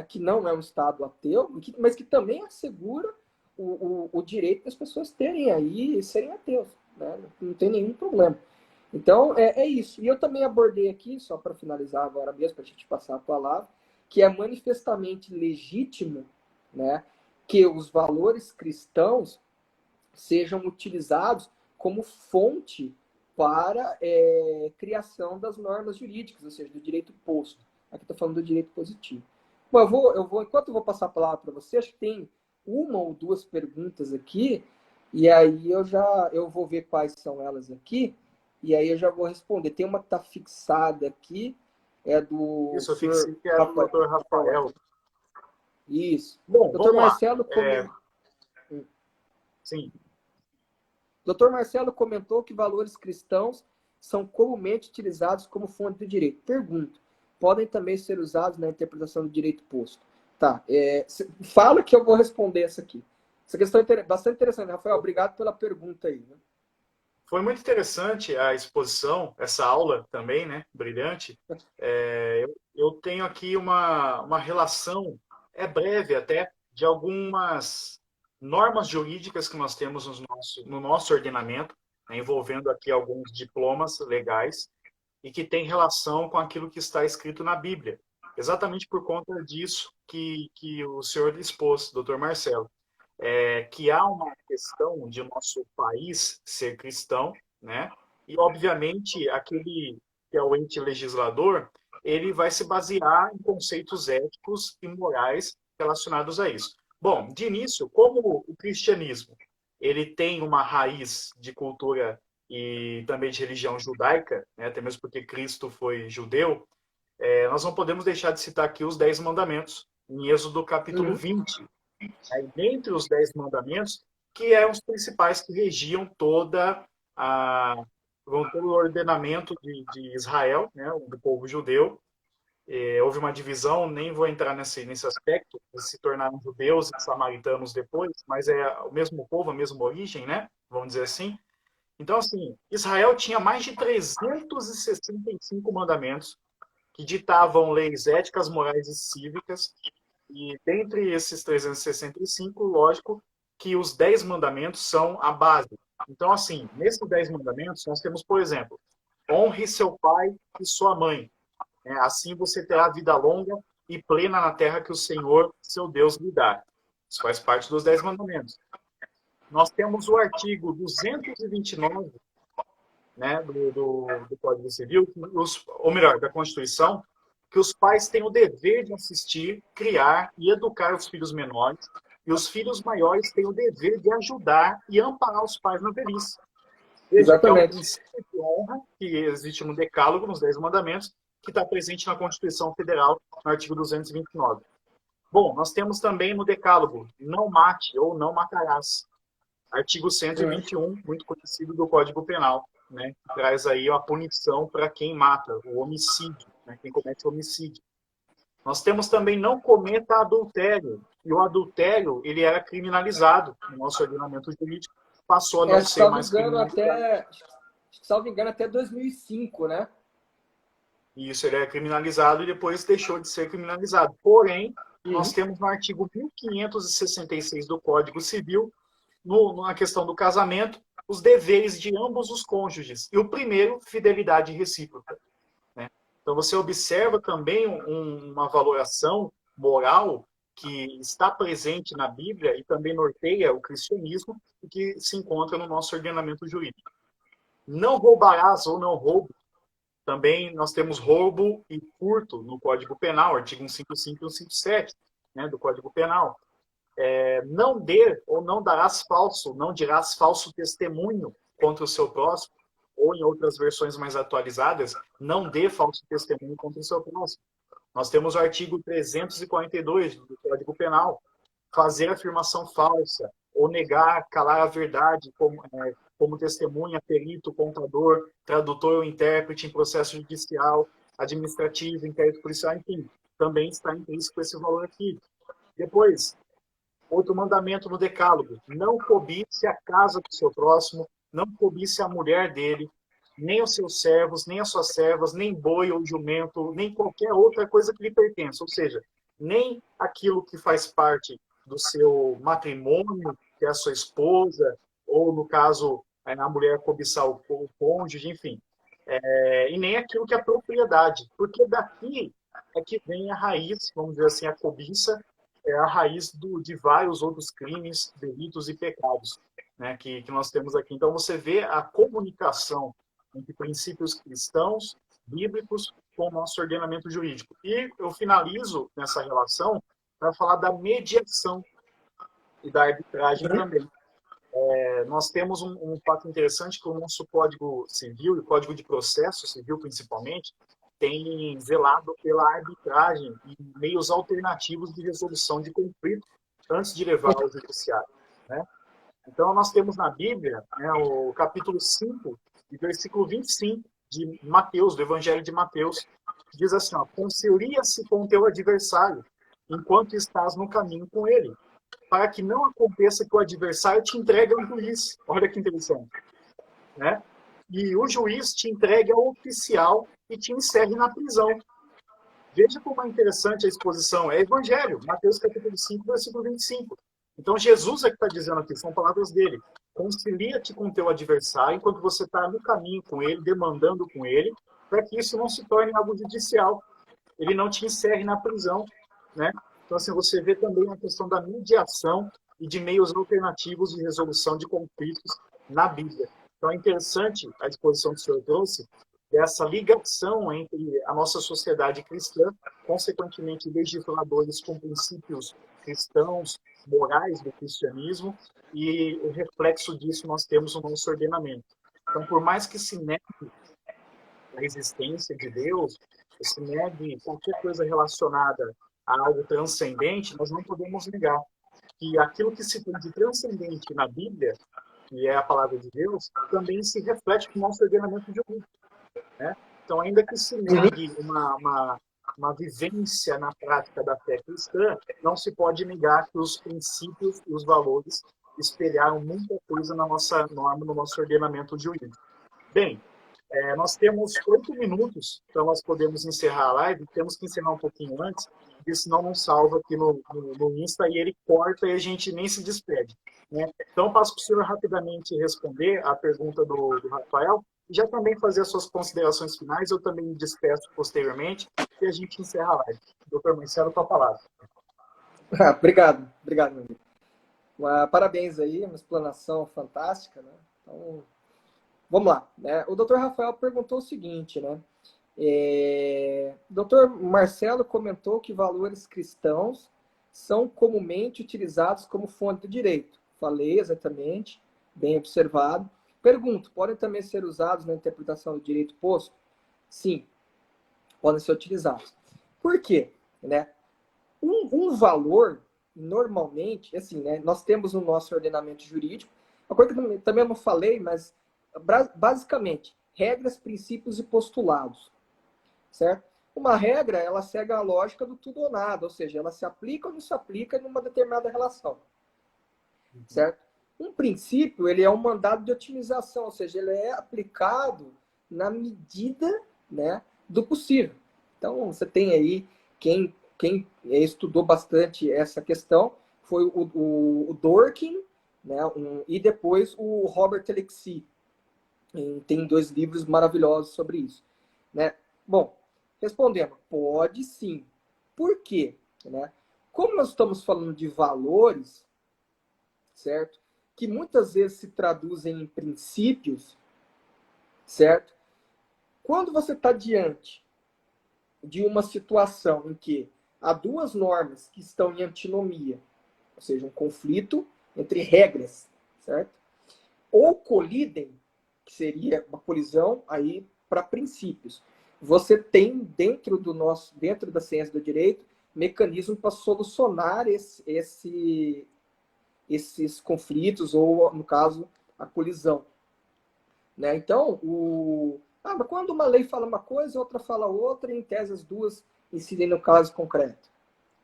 que não é um Estado ateu, mas que também assegura o direito das pessoas terem aí e serem ateus. Né? Não tem nenhum problema. Então, é isso. E eu também abordei aqui, só para finalizar agora mesmo, para a gente passar a palavra, que é manifestamente legítimo, né, que os valores cristãos sejam utilizados como fonte para criação das normas jurídicas, ou seja, do direito posto. Aqui estou falando do direito positivo. Bom, enquanto eu vou passar a palavra para você, acho que tem uma ou duas perguntas aqui, e aí eu vou ver quais são elas aqui, e aí eu já vou responder. Tem uma que está fixada aqui, é do Isso, eu senhor fixei que era do Rafael. Dr. Rafael. Isso. Bom, Doutor vamos lá. Marcelo Sim. Dr. Marcelo comentou que valores cristãos são comumente utilizados como fonte do direito. Pergunto, podem também ser usados na interpretação do direito posto? Tá, fala que eu vou responder essa aqui. Essa questão é bastante interessante, Rafael. Obrigado pela pergunta aí. Né? Foi muito interessante a exposição, essa aula também, né? Brilhante. Eu tenho aqui uma relação, é breve até, de algumas normas jurídicas que nós temos no nosso ordenamento, né, envolvendo aqui alguns diplomas legais, e que tem relação com aquilo que está escrito na Bíblia. Exatamente por conta disso que o senhor expôs, doutor Marcelo. Que há uma questão de nosso país ser cristão, né? E, obviamente, aquele que é o ente legislador, ele vai se basear em conceitos éticos e morais relacionados a isso. Bom, de início, como o cristianismo ele tem uma raiz de cultura e também de religião judaica, né? Até mesmo porque Cristo foi judeu, nós não podemos deixar de citar aqui os 10 mandamentos, em Êxodo capítulo 20, aí, dentre os 10 mandamentos, que eram os principais que regiam todo o ordenamento de Israel, né, do povo judeu. Houve uma divisão, nem vou entrar nesse aspecto, eles se tornaram judeus e samaritanos depois, mas é o mesmo povo, a mesma origem, né, vamos dizer assim. Então, assim, Israel tinha mais de 365 mandamentos que ditavam leis éticas, morais e cívicas, e dentre esses 365, lógico que os 10 mandamentos são a base. Então, assim, nesses 10 mandamentos, nós temos, por exemplo, honre seu pai e sua mãe. Né? Assim você terá vida longa e plena na terra que o Senhor, seu Deus, lhe dá. Isso faz parte dos 10 mandamentos. Nós temos o artigo 229, né, do Código Civil, ou melhor, da Constituição, que os pais têm o dever de assistir, criar e educar os filhos menores, e os filhos maiores têm o dever de ajudar e amparar os pais na velhice. Veja que é um Exatamente. princípio de honra que existe no Decálogo, nos 10 Mandamentos, que está presente na Constituição Federal, no artigo 229. Bom, nós temos também no Decálogo, não mate ou não matarás. Artigo 121, muito conhecido do Código Penal, né, que traz aí a punição para quem mata, o homicídio, né, quem comete homicídio. Nós temos também não cometa adultério, e o adultério ele era criminalizado no nosso ordenamento jurídico, passou a não ser mais criminalizado. Salvo engano, até 2005, né? E isso ele é criminalizado e depois deixou de ser criminalizado. Porém, nós temos no artigo 1566 do Código Civil, na questão do casamento, os deveres de ambos os cônjuges. E o primeiro, fidelidade recíproca. Né? Então, você observa também uma valoração moral que está presente na Bíblia e também norteia o cristianismo e que se encontra no nosso ordenamento jurídico. Não roubarás ou não roubo. Também nós temos roubo e furto no Código Penal, artigo 155 e 157, né, do Código Penal. Não dê ou não darás falso, não dirás falso testemunho contra o seu próximo, ou em outras versões mais atualizadas, não dê falso testemunho contra o seu próximo. Nós temos o artigo 342 do Código Penal, fazer afirmação falsa, ou negar, calar a verdade, como testemunha, perito, contador, tradutor ou intérprete em processo judicial, administrativo, inquérito policial, enfim, também está intrínseco esse valor aqui. Depois, outro mandamento no Decálogo: não cobice a casa do seu próximo, não cobice a mulher dele, nem os seus servos, nem as suas servas, nem boi ou jumento, nem qualquer outra coisa que lhe pertença. Ou seja, nem aquilo que faz parte do seu matrimônio, que é a sua esposa, ou, no caso, a mulher cobiçar o cônjuge, enfim. E nem aquilo que é propriedade, porque daqui é que vem a raiz, vamos dizer assim, a cobiça, é a raiz de vários outros crimes, delitos e pecados, né, que nós temos aqui. Então, você vê a comunicação entre princípios cristãos, bíblicos, com o nosso ordenamento jurídico. E eu finalizo nessa relação para falar da mediação. e da arbitragem Uhum. também. Nós temos um fato interessante que o nosso Código Civil e o Código de Processo Civil, principalmente, tem zelado pela arbitragem e meios alternativos de resolução de conflito antes de levar ao judiciário, né? Então, nós temos na Bíblia, né, o capítulo 5, e versículo 25 de Mateus, do Evangelho de Mateus, que diz assim, ó, concilia-se com o teu adversário, enquanto estás no caminho com ele, para que não aconteça que o adversário te entregue ao juiz. Olha que interessante, né? E o juiz te entregue ao oficial e te encerre na prisão. Veja como é interessante a exposição. É Evangelho, Mateus capítulo 5, versículo 25. Então, Jesus é que está dizendo aqui, são palavras dele. Concilia-te com o teu adversário enquanto você está no caminho com ele, demandando com ele, para que isso não se torne algo judicial. Ele não te encerre na prisão, né? Então, assim, você vê também a questão da mediação e de meios alternativos de resolução de conflitos na Bíblia. Então, é interessante a exposição que o senhor trouxe dessa ligação entre a nossa sociedade cristã, consequentemente legisladores com princípios cristãos, morais do cristianismo, e o reflexo disso nós temos no nosso ordenamento. Então, por mais que se negue a existência de Deus, se negue qualquer coisa relacionada a algo transcendente, nós não podemos negar que aquilo que se tem de transcendente na Bíblia, que é a palavra de Deus, também se reflete no nosso ordenamento jurídico, né? Então, ainda que se negue uma vivência na prática da fé cristã, não se pode negar que os princípios e os valores espelharam muita coisa na nossa norma, no nosso ordenamento jurídico. Bem, nós temos 8 minutos, então nós podemos encerrar a live, temos que encerrar um pouquinho antes, porque senão não salva aqui no Insta e ele corta e a gente nem se despede, né? Então eu passo para o senhor rapidamente responder a pergunta do Rafael e já também fazer as suas considerações finais, eu também me despeço posteriormente e a gente encerra a live. Doutor Marcelo, com a palavra. Obrigado, obrigado, meu amigo. Parabéns aí, uma explanação fantástica, né? Então, vamos lá, né? O doutor Rafael perguntou o seguinte, né? O doutor Marcelo comentou que valores cristãos são comumente utilizados como fonte do direito. Falei exatamente, bem observado. Pergunto, podem também ser usados na interpretação do direito posto? Sim, podem ser utilizados. Por quê? Né? Um valor, normalmente, assim, né? Nós temos no nosso ordenamento jurídico, uma coisa que também eu não falei, mas basicamente, regras, princípios e postulados, certo? Uma regra, ela segue a lógica do tudo ou nada, ou seja, ela se aplica ou não se aplica em uma determinada relação, certo? Um princípio, ele é um mandado de otimização, ou seja, ele é aplicado na medida, né, do possível. Então, você tem aí, quem estudou bastante essa questão foi o Dworkin, né, e depois o Robert Alexy. Tem 2 livros maravilhosos sobre isso, né? Bom, respondendo, pode sim. Por quê? Né? Como nós estamos falando de valores, certo? Que muitas vezes se traduzem em princípios, certo? Quando você está diante de uma situação em que há 2 normas que estão em antinomia, ou seja, um conflito entre regras, certo? Ou colidem, que seria uma colisão aí para princípios. Você tem dentro da ciência do direito mecanismo para solucionar esses conflitos ou, no caso, a colisão, né? Então, mas quando uma lei fala uma coisa, outra fala outra, e em tese as duas incidem no caso concreto,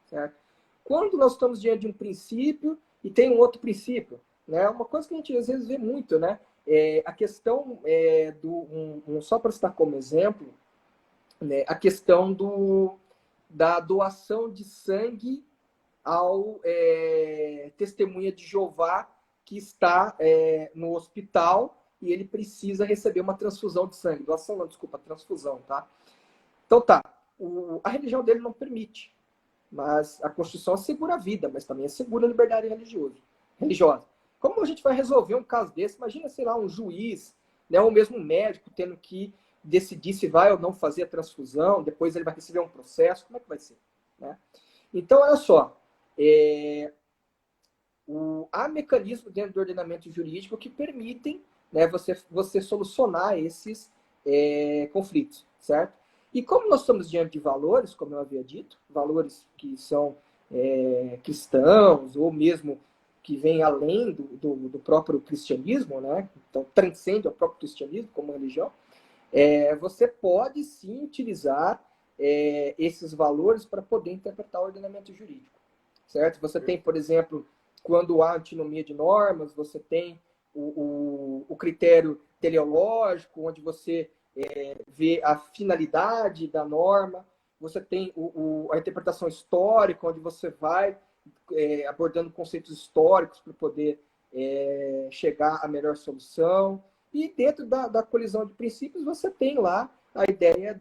certo? Quando nós estamos diante de um princípio e tem um outro princípio, né? Uma coisa que a gente às vezes vê muito, né? A questão só para citar como exemplo, né? A questão da doação de sangue ao testemunha de Jeová que está no hospital e ele precisa receber uma transfusão de sangue. Doação não, desculpa, transfusão, tá? Então tá, a religião dele não permite, mas a Constituição assegura a vida, mas também assegura a liberdade religiosa. Como a gente vai resolver um caso desse? Imagina, sei lá, um juiz, né, ou mesmo um médico tendo que decidir se vai ou não fazer a transfusão, depois ele vai receber um processo, como é que vai ser? Né? Então, olha só, há mecanismos dentro do ordenamento jurídico que permitem, né, você solucionar esses conflitos, certo? E como nós estamos diante de valores, como eu havia dito, valores que são cristãos ou mesmo que vêm além do próprio cristianismo, né? Então transcende o próprio cristianismo como religião, você pode sim utilizar esses valores para poder interpretar o ordenamento jurídico, certo? Você tem, por exemplo, quando há antinomia de normas, você tem o critério teleológico, onde você vê a finalidade da norma, você tem a interpretação histórica, onde você vai abordando conceitos históricos para poder chegar à melhor solução. E dentro da colisão de princípios, você tem lá a ideia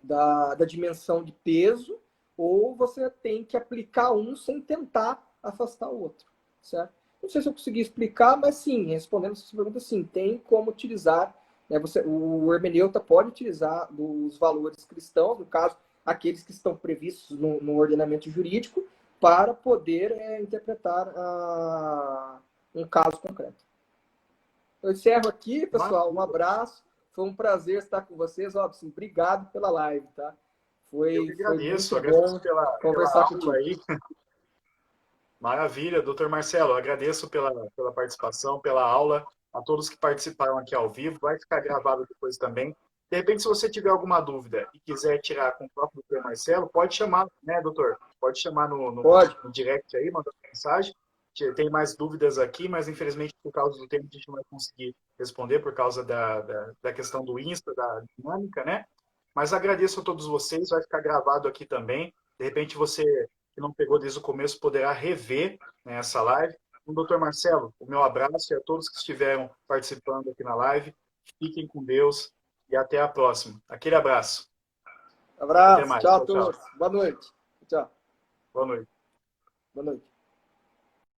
da dimensão de peso, ou você tem que aplicar um sem tentar afastar o outro, certo? Não sei se eu consegui explicar, mas sim, respondendo essa pergunta, sim, tem como utilizar, né, o hermeneuta pode utilizar os valores cristãos, no caso, aqueles que estão previstos no ordenamento jurídico, para poder interpretar um caso concreto. Eu encerro aqui, pessoal. Um abraço. Foi um prazer estar com vocês. Robson, obrigado pela live, tá? Eu que Foi agradeço, muito agradeço bom pela conversar aula contigo. aí. Maravilha, doutor Marcelo, agradeço pela participação, pela aula, a todos que participaram aqui ao vivo, vai ficar gravado depois também. De repente, se você tiver alguma dúvida e quiser tirar com o próprio doutor Marcelo, pode chamar, né, doutor? Pode chamar Pode. no direct aí, mandar mensagem. Tem mais dúvidas aqui, mas infelizmente, por causa do tempo, a gente não vai conseguir responder por causa da questão do Insta, da dinâmica, né? Mas agradeço a todos vocês, vai ficar gravado aqui também. De repente, você que não pegou desde o começo poderá rever, né, essa live. O doutor Marcelo, o meu abraço e a todos que estiveram participando aqui na live. Fiquem com Deus e até a próxima. Aquele abraço. Até Abraço. mais. Tchau a Tchau, tchau. todos. Boa noite. Tchau. Boa noite. Boa noite.